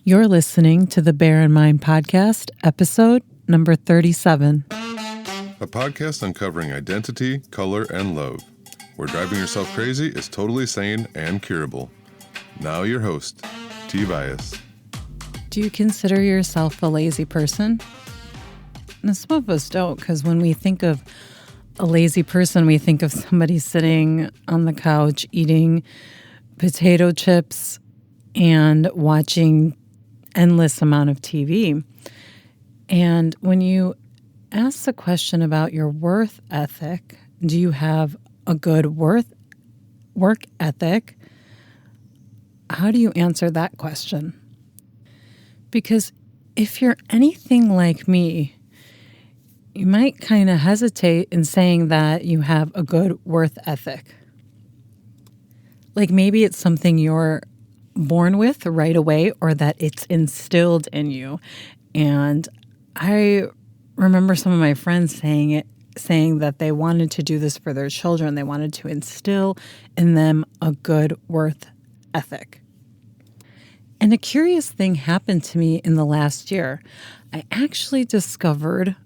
You're listening to the Bear in Mind podcast, episode number 37. A podcast uncovering identity, color, and love, where driving yourself crazy is totally sane and curable. Now your host, T. Bias. Do you consider yourself a lazy person? Now, some of us don't, because when we think of a lazy person, we think of somebody sitting on the couch eating potato chips and watching endless amount of TV. And when you ask the question about your worth ethic, do you have a good work ethic? How do you answer that question? Because if you're anything like me, you might kind of hesitate in saying that you have a good worth ethic. Like maybe it's something you're born with right away or that it's instilled in you. And I remember some of my friends saying that they wanted to do this for their children. They wanted to instill in them a good worth ethic. And a curious thing happened to me in the last year. I actually discovered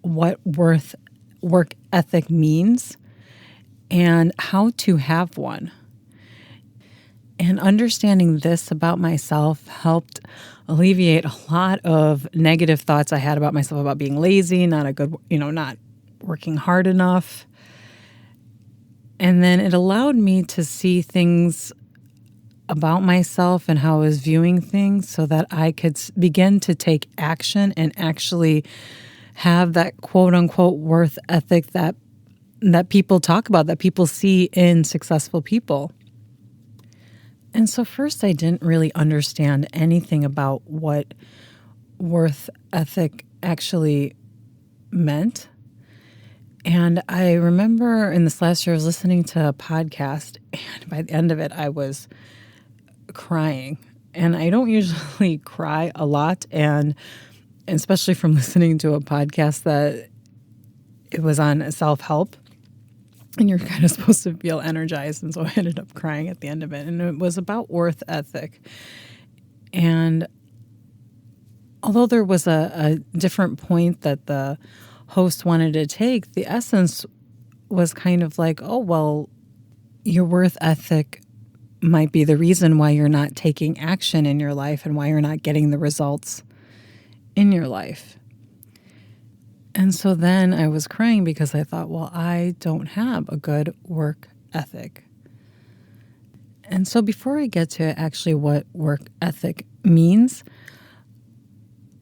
what work ethic means and how to have one. And understanding this about myself helped alleviate a lot of negative thoughts I had about myself, about being lazy, not working hard enough. And then it allowed me to see things about myself and how I was viewing things so that I could begin to take action and actually have that quote unquote worth ethic that people talk about, that people see in successful people. And so first I didn't really understand anything about what worth ethic actually meant. And I remember in this last year I was listening to a podcast, and by the end of it I was crying. And I don't usually cry a lot, and especially from listening to a podcast that it was on self-help, and you're kind of supposed to feel energized. And so I ended up crying at the end of it. And it was about worth ethic. And although there was a different point that the host wanted to take, the essence was kind of like, oh, well, your worth ethic might be the reason why you're not taking action in your life and why you're not getting the results in your life. And so then I was crying because I thought, well, I don't have a good work ethic. And so before I get to actually what work ethic means,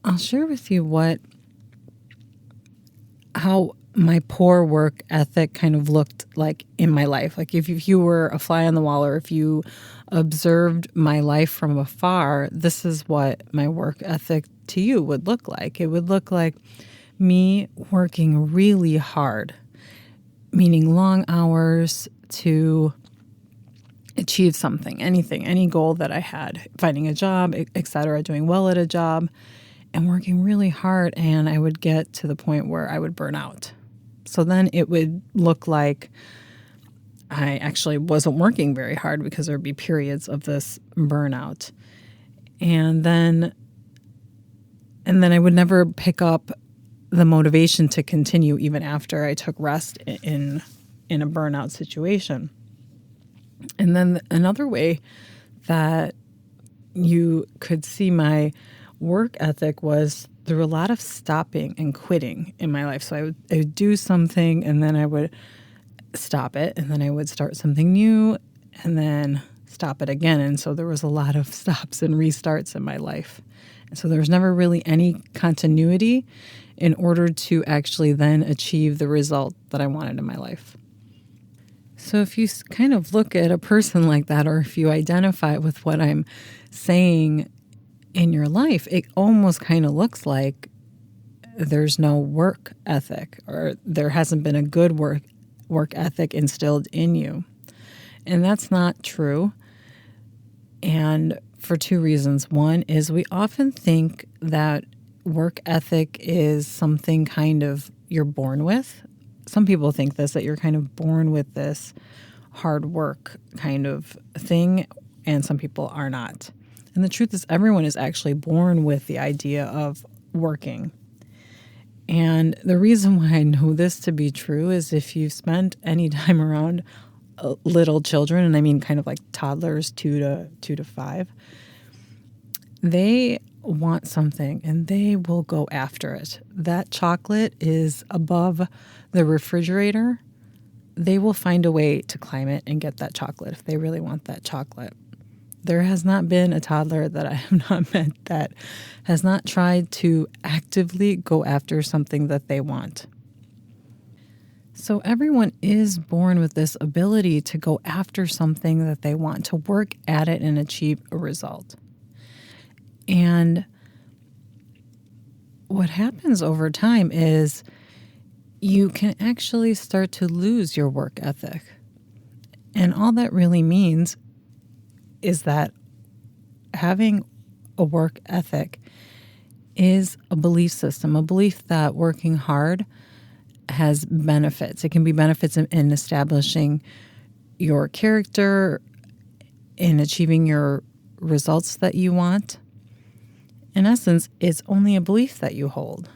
I'll share with you how my poor work ethic kind of looked like in my life. Like if you were a fly on the wall, or if you observed my life from afar, this is what my work ethic to you would look like. It would look like me working really hard, meaning long hours to achieve something, anything, any goal that I had, finding a job, etc., doing well at a job, and working really hard. And I would get to the point where I would burn out. So then it would look like I actually wasn't working very hard because there would be periods of this burnout. And then I would never pick up the motivation to continue even after I took rest in a burnout situation. And then another way that you could see my work ethic was through a lot of stopping and quitting in my life. So I would do something and then I would stop it, and then I would start something new and then stop it again. And so there was a lot of stops and restarts in my life. And so there was never really any continuity in order to actually then achieve the result that I wanted in my life. So if you kind of look at a person like that, or if you identify with what I'm saying in your life, it almost kind of looks like there's no work ethic, or there hasn't been a good work ethic instilled in you. And that's not true. And for two reasons. One is we often think that work ethic is something kind of you're born with. Some people think this, that you're kind of born with this hard work kind of thing, and some people are not. And the truth is, everyone is actually born with the idea of working. And the reason why I know this to be true is if you've spent any time around little children, and I mean kind of like toddlers, 2 to 5, they want something and they will go after it. That chocolate is above the refrigerator. They will find a way to climb it and get that chocolate if they really want that chocolate. There has not been a toddler that I have not met that has not tried to actively go after something that they want. So everyone is born with this ability to go after something that they want, to work at it and achieve a result. And what happens over time is you can actually start to lose your work ethic. And all that really means is that having a work ethic is a belief system, a belief that working hard has benefits. It can be benefits in establishing your character, in achieving your results that you want. In essence, it's only a belief that you hold.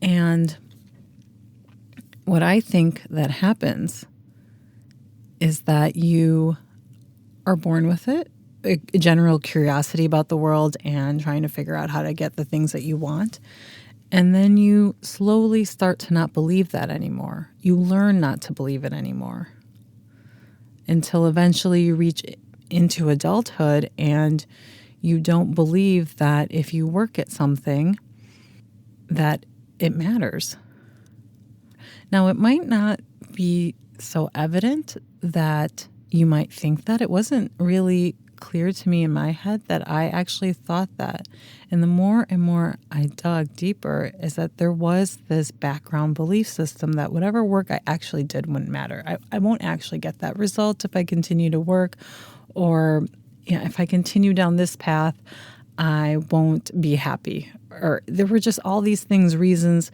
And what I think that happens is that you are born with it, a general curiosity about the world and trying to figure out how to get the things that you want. And then you slowly start to not believe that anymore. You learn not to believe it anymore until eventually you reach into adulthood and you don't believe that if you work at something that it matters. Now, it might not be so evident that you might think that. It wasn't really clear to me in my head that I actually thought that. And the more and more I dug deeper is that there was this background belief system that whatever work I actually did wouldn't matter. I won't actually get that result if I continue to work, or if I continue down this path, I won't be happy. Or there were just all these things, reasons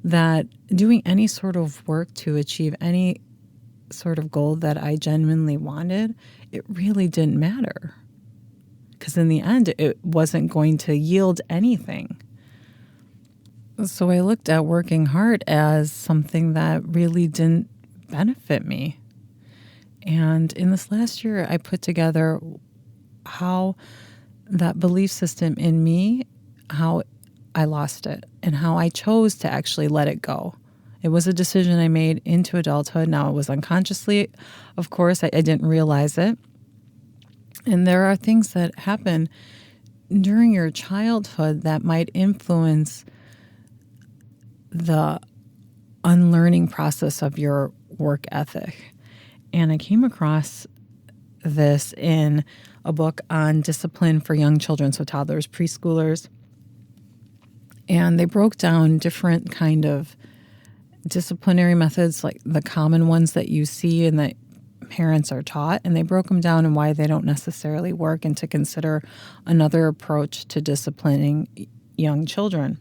that doing any sort of work to achieve any sort of goal that I genuinely wanted, it really didn't matter. Because in the end, it wasn't going to yield anything. So I looked at working hard as something that really didn't benefit me. And in this last year, I put together how that belief system in me, how I lost it, and how I chose to actually let it go. It was a decision I made into adulthood. Now, it was unconsciously, of course, I didn't realize it. And there are things that happen during your childhood that might influence the unlearning process of your work ethic. And I came across this in a book on discipline for young children, so toddlers, preschoolers. And they broke down different kind of disciplinary methods, like the common ones that you see and that parents are taught, and they broke them down and why they don't necessarily work, and to consider another approach to disciplining young children.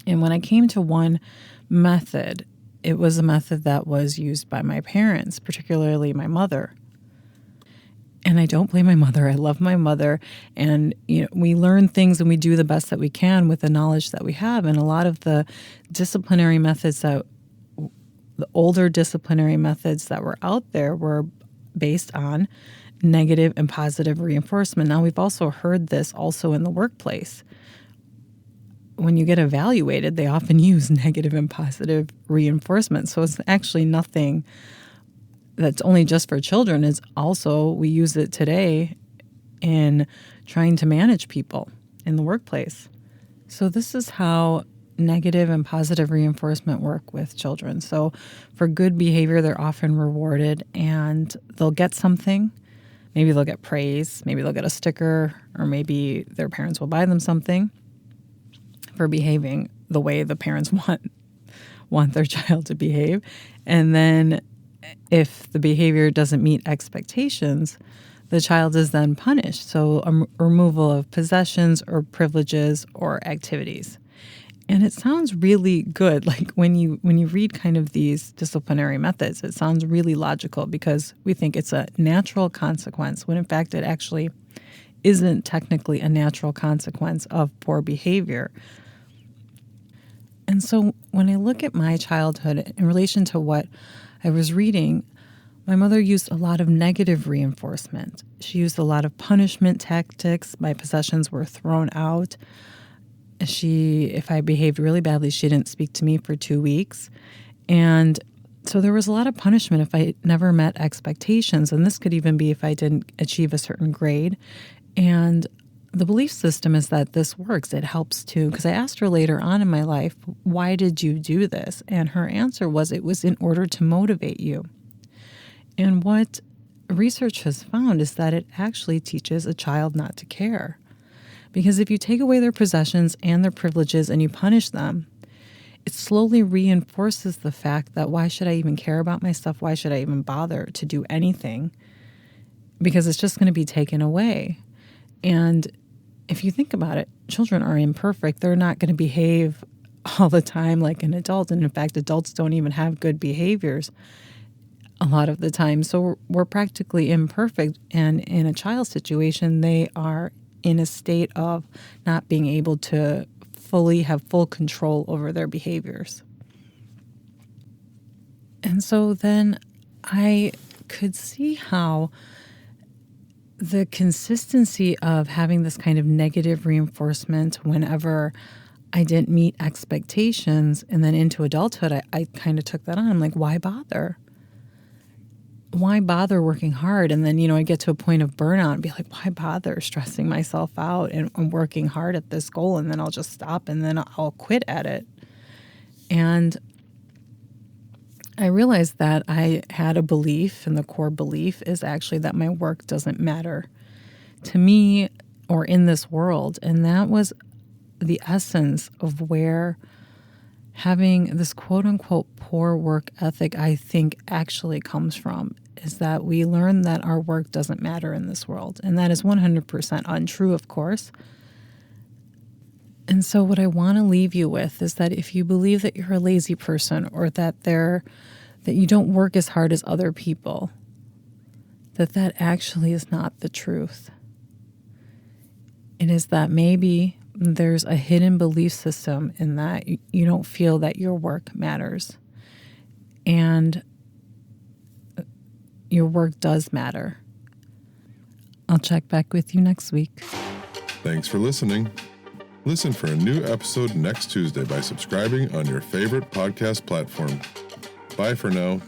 And when I came to one method, it was a method that was used by my parents, particularly my mother. And I don't blame my mother. I love my mother. And we learn things and we do the best that we can with the knowledge that we have. And a lot of the disciplinary methods the older disciplinary methods that were out there were based on negative and positive reinforcement. Now, we've also heard this also in the workplace. When you get evaluated, they often use negative and positive reinforcement. So it's actually nothing that's only just for children. Is also, we use it today in trying to manage people in the workplace. So this is how negative and positive reinforcement work with children. So for good behavior, they're often rewarded and they'll get something. Maybe they'll get praise, maybe they'll get a sticker, or maybe their parents will buy them something for behaving the way the parents want their child to behave. And then if the behavior doesn't meet expectations, the child is then punished. So a removal of possessions or privileges or activities. And it sounds really good. Like when you read kind of these disciplinary methods, it sounds really logical because we think it's a natural consequence, when in fact it actually isn't technically a natural consequence of poor behavior. And so when I look at my childhood in relation to what I was reading, my mother used a lot of negative reinforcement. She used a lot of punishment tactics. My possessions were thrown out. If I behaved really badly, she didn't speak to me for 2 weeks. And so there was a lot of punishment if I never met expectations. And this could even be if I didn't achieve a certain grade. And the belief system is that this works. It helps to, because I asked her later on in my life, why did you do this? And her answer was, it was in order to motivate you. And what research has found is that it actually teaches a child not to care. Because if you take away their possessions and their privileges and you punish them, it slowly reinforces the fact that why should I even care about my stuff? Why should I even bother to do anything? Because it's just going to be taken away. And if you think about it, children are imperfect. They're not going to behave all the time like an adult. And in fact, adults don't even have good behaviors a lot of the time. So we're practically imperfect. And in a child situation, they are in a state of not being able to fully have full control over their behaviors. And so then I could see how the consistency of having this kind of negative reinforcement whenever I didn't meet expectations, and then into adulthood, I kind of took that on. I'm like, why bother? Why bother working hard? And then, I get to a point of burnout and be like, why bother stressing myself out and working hard at this goal? And then I'll just stop and then I'll quit at it. And I realized that I had a belief, and the core belief is actually that my work doesn't matter to me or in this world. And that was the essence of where having this quote unquote poor work ethic, I think, actually comes from, is that we learn that our work doesn't matter in this world. And that is 100% untrue, of course. And so what I want to leave you with is that if you believe that you're a lazy person, or that you don't work as hard as other people, that actually is not the truth. It is that maybe there's a hidden belief system in that you don't feel that your work matters. And your work does matter. I'll check back with you next week. Thanks for listening. Listen for a new episode next Tuesday by subscribing on your favorite podcast platform. Bye for now.